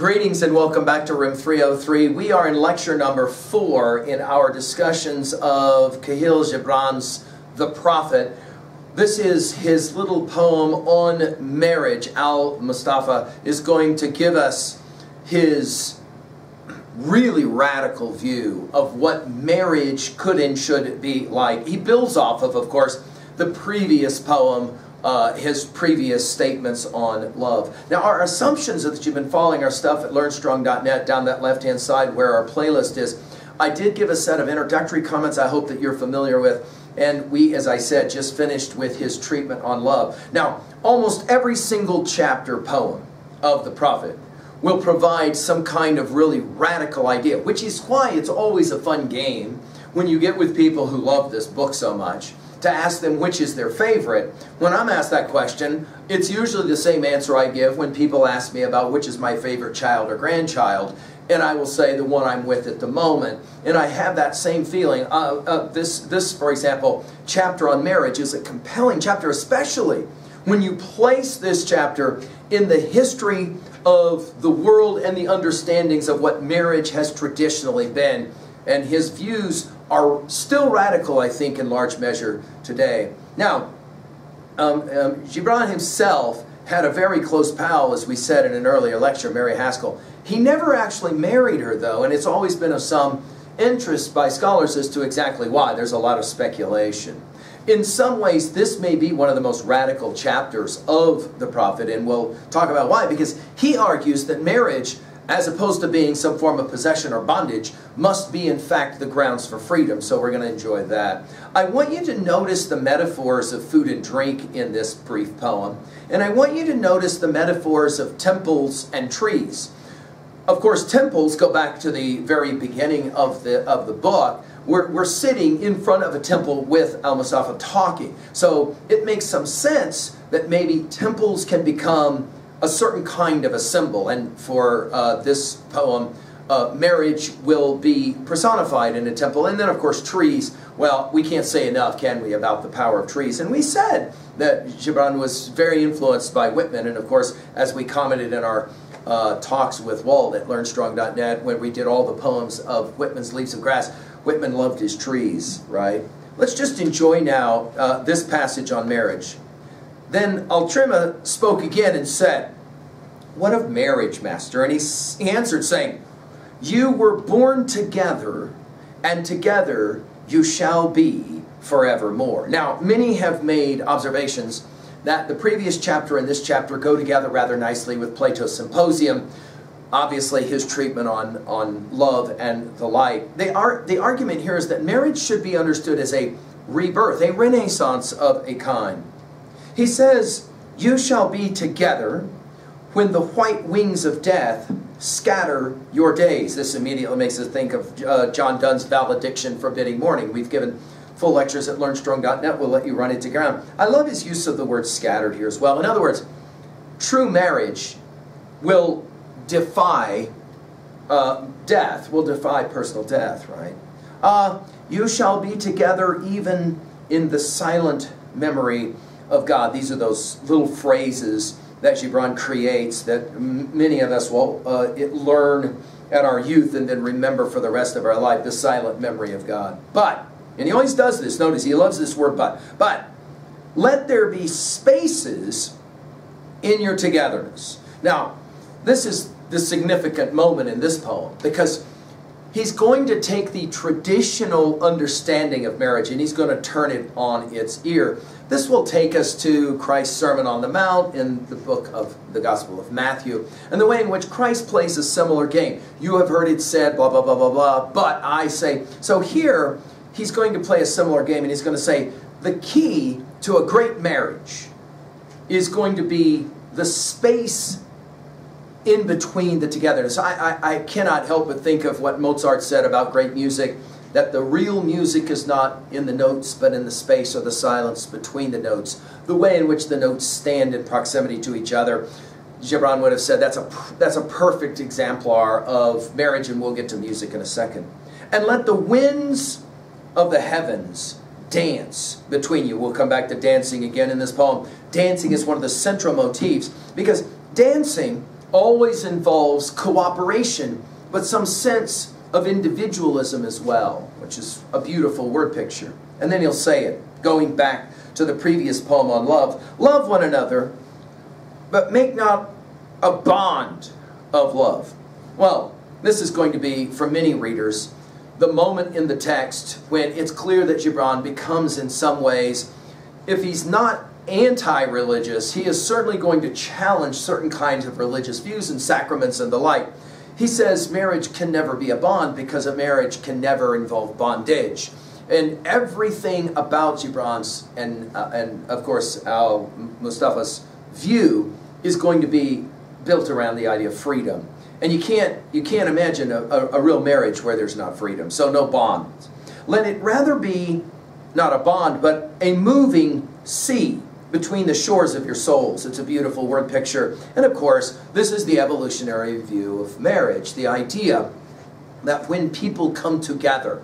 Greetings and welcome back to Room 303. We are in lecture number 4 in our discussions of Gibran's The Prophet. This is his little poem on marriage. Al-Mustafa is going to give us his really radical view of what marriage could and should be like. He builds off of course, the previous poem, his previous statements on love. Now, our assumptions that you've been following our stuff at LearnStrong.net, down that left-hand side where our playlist is, I did give a set of introductory comments I hope that you're familiar with, and we, as I said, just finished with his treatment on love. Now, almost every single chapter poem of the prophet will provide some kind of really radical idea, which is why it's always a fun game when you get with people who love this book so much, to ask them which is their favorite. When I'm asked that question, it's usually the same answer I give when people ask me about which is my favorite child or grandchild, and I will say the one I'm with at the moment. And I have that same feeling. This, for example, chapter on marriage is a compelling chapter, especially when you place this chapter in the history of the world and the understandings of what marriage has traditionally been. And his views are still radical, I think, in large measure today. Now, Gibran himself had a very close pal, as we said in an earlier lecture, Mary Haskell. He never actually married her, though, and it's always been of some interest by scholars as to exactly why. There's a lot of speculation. In some ways, this may be one of the most radical chapters of the prophet, and we'll talk about why, because he argues that marriage, as opposed to being some form of possession or bondage, must be in fact the grounds for freedom. So we're going to enjoy that. I want you to notice the metaphors of food and drink in this brief poem. And I want you to notice the metaphors of temples and trees. Of course, temples go back to the very beginning of the book. We're sitting in front of a temple with Al-Mustafa talking. So it makes some sense that maybe temples can become a certain kind of a symbol, and for this poem, marriage will be personified in a temple. And then, of course, trees. Well, we can't say enough, can we, about the power of trees. And we said that Gibran was very influenced by Whitman, and of course, as we commented in our talks with Walt at LearnStrong.net, when we did all the poems of Whitman's Leaves of Grass, Whitman loved his trees, right? Let's just enjoy now this passage on marriage. Then Altrima spoke again and said, "What of marriage, master?" And he answered, saying, "You were born together, and together you shall be forevermore." Now, many have made observations that the previous chapter and this chapter go together rather nicely with Plato's Symposium, obviously his treatment on love and the like. The argument here is that marriage should be understood as a rebirth, a renaissance of a kind. He says, "You shall be together when the white wings of death scatter your days." This immediately makes us think of John Donne's valediction forbidding mourning. We've given full lectures at LearnStrong.net. We'll let you run it to ground. I love his use of the word scattered here as well. In other words, true marriage will defy death, will defy personal death, right? You shall be together even in the silent memory of God. These are those little phrases that Gibran creates that many of us will learn at our youth and then remember for the rest of our life, the silent memory of God. But, and he always does this, notice he loves this word but let there be spaces in your togetherness. Now, this is the significant moment in this poem, because he's going to take the traditional understanding of marriage and he's going to turn it on its ear. This will take us to Christ's Sermon on the Mount in the book of the Gospel of Matthew, and the way in which Christ plays a similar game. You have heard it said, blah, blah, blah, blah, blah, but I say. So here, he's going to play a similar game, and he's going to say, the key to a great marriage is going to be the space in between the togetherness. I cannot help but think of what Mozart said about great music, that the real music is not in the notes, but in the space or the silence between the notes, the way in which the notes stand in proximity to each other. Gibran would have said that's a perfect exemplar of marriage, and we'll get to music in a second. And let the winds of the heavens dance between you. We'll come back to dancing again in this poem. Dancing is one of the central motifs, because dancing always involves cooperation, but some sense of individualism as well, which is a beautiful word picture. And then he'll say it, going back to the previous poem on love. Love one another, but make not a bond of love. Well, this is going to be, for many readers, the moment in the text when it's clear that Gibran becomes, in some ways, if he's not anti-religious, he is certainly going to challenge certain kinds of religious views and sacraments and the like. He says marriage can never be a bond because a marriage can never involve bondage. And everything about Gibran's and of course Mustafa's view is going to be built around the idea of freedom. And you can't imagine a real marriage where there's not freedom, so no bonds. Let it rather be not a bond, but a moving sea between the shores of your souls. It's a beautiful word picture. And of course, this is the evolutionary view of marriage, the idea that when people come together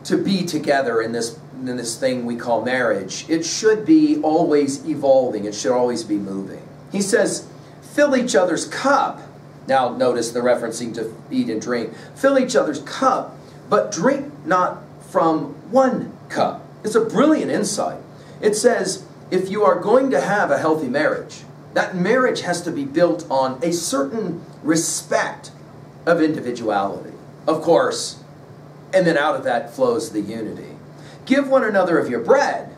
to be together in this thing we call marriage, it should be always evolving, it should always be moving. He says, fill each other's cup. Now notice the referencing to eat and drink. Fill each other's cup, but drink not from one cup. It's a brilliant insight. It says, if you are going to have a healthy marriage, that marriage has to be built on a certain respect of individuality, of course, and then out of that flows the unity. Give one another of your bread,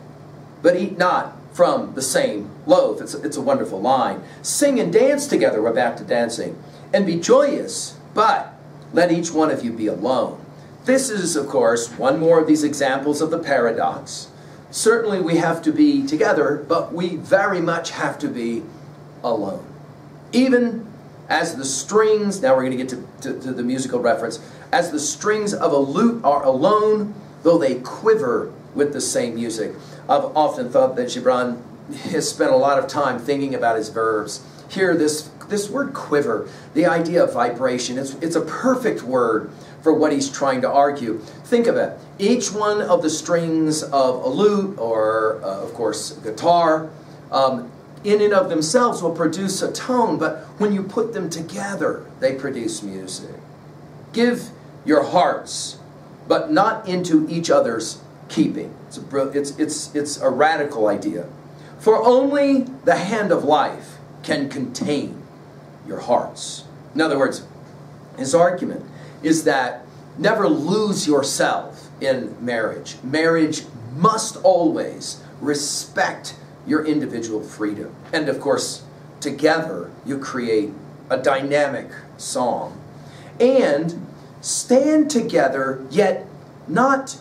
but eat not from the same loaf. It's a wonderful line. Sing and dance together. We're back to dancing. And be joyous, but let each one of you be alone. This is, of course, one more of these examples of the paradox. Certainly we have to be together, but we very much have to be alone. Even as the strings, now we're going to get to the musical reference, as the strings of a lute are alone, though they quiver with the same music. I've often thought that Gibran has spent a lot of time thinking about his verbs. Here, this word quiver, the idea of vibration, it's a perfect word for what he's trying to argue. Think of it. Each one of the strings of a lute or, of course, guitar, in and of themselves will produce a tone, but when you put them together, they produce music. Give your hearts, but not into each other's keeping. It's a radical idea. For only the hand of life can contain your hearts. In other words, his argument is that never lose yourself in marriage. Marriage must always respect your individual freedom. And of course, together you create a dynamic song. And stand together, yet not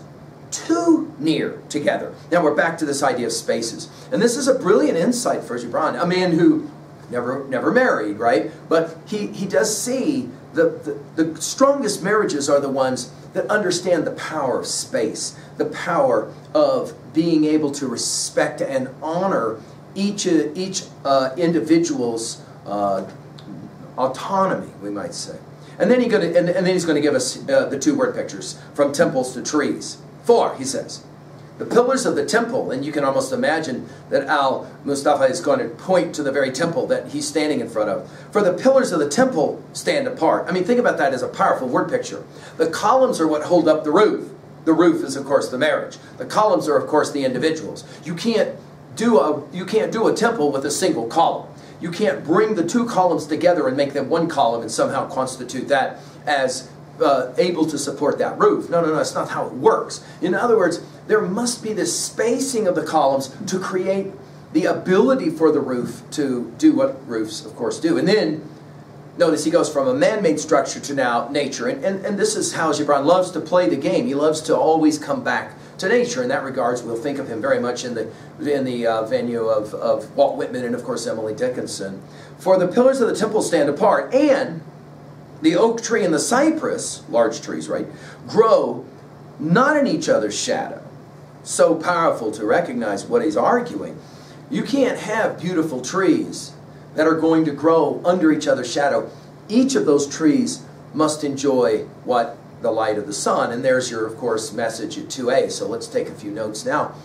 too near together. Now we're back to this idea of spaces. And this is a brilliant insight for Gibran, a man who never married, right? But he does see the strongest marriages are the ones that understand the power of space, the power of being able to respect and honor each individual's autonomy, we might say. And then, he's going to give us the two word pictures, from temples to trees. For, he says, the pillars of the temple, and you can almost imagine that Mustafa is going to point to the very temple that he's standing in front of. For the pillars of the temple stand apart. I mean, think about that as a powerful word picture. The columns are what hold up the roof. The roof is, of course, the marriage. The columns are, of course, the individuals. You can't do a temple with a single column. You can't bring the two columns together and make them one column and somehow constitute that as able to support that roof. No, that's not how it works. In other words, there must be this spacing of the columns to create the ability for the roof to do what roofs, of course, do. And then, notice he goes from a man-made structure to now nature. And this is how Gibran loves to play the game. He loves to always come back to nature. In that regards, we'll think of him very much in the venue of Walt Whitman and, of course, Emily Dickinson. For the pillars of the temple stand apart, and the oak tree and the cypress, large trees, right, grow not in each other's shadow. So powerful to recognize what he's arguing. You can't have beautiful trees that are going to grow under each other's shadow. Each of those trees must enjoy the light of the sun. And there's your, of course, message at 2a. So let's take a few notes now.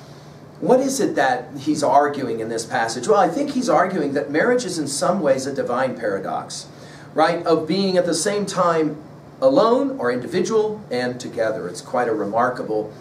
What is it that he's arguing in this passage? Well, I think he's arguing that marriage is in some ways a divine paradox, right? Of being at the same time alone or individual and together. It's quite a remarkable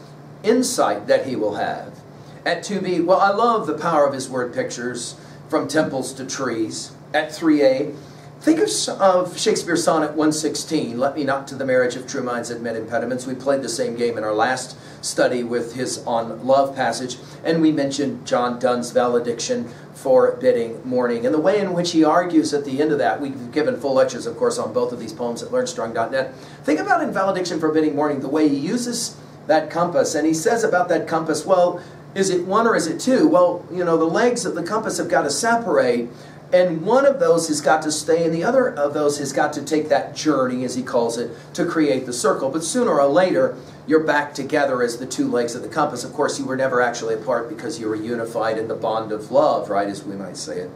insight that he will have. At 2b, well, I love the power of his word pictures, from temples to trees. At 3a, think of Shakespeare's sonnet 116, let me not to the marriage of true minds admit impediments. We played the same game in our last study with his on love passage, and we mentioned John Donne's valediction forbidding mourning. And the way in which he argues at the end of that, we've given full lectures, of course, on both of these poems at learnstrong.net. Think about in valediction forbidding mourning, the way he uses that compass, and he says about that compass, well, is it one or is it two? Well, you know, the legs of the compass have got to separate, and one of those has got to stay, and the other of those has got to take that journey, as he calls it, to create the circle. But sooner or later, you're back together as the two legs of the compass. Of course, you were never actually apart because you were unified in the bond of love, right, as we might say it.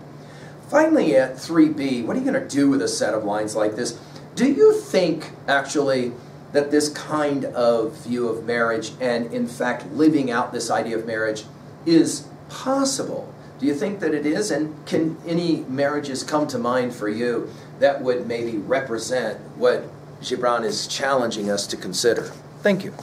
Finally, at 3b, what are you going to do with a set of lines like this? Do you think, actually, that this kind of view of marriage and, in fact, living out this idea of marriage is possible? Do you think that it is? And can any marriages come to mind for you that would maybe represent what Gibran is challenging us to consider? Thank you.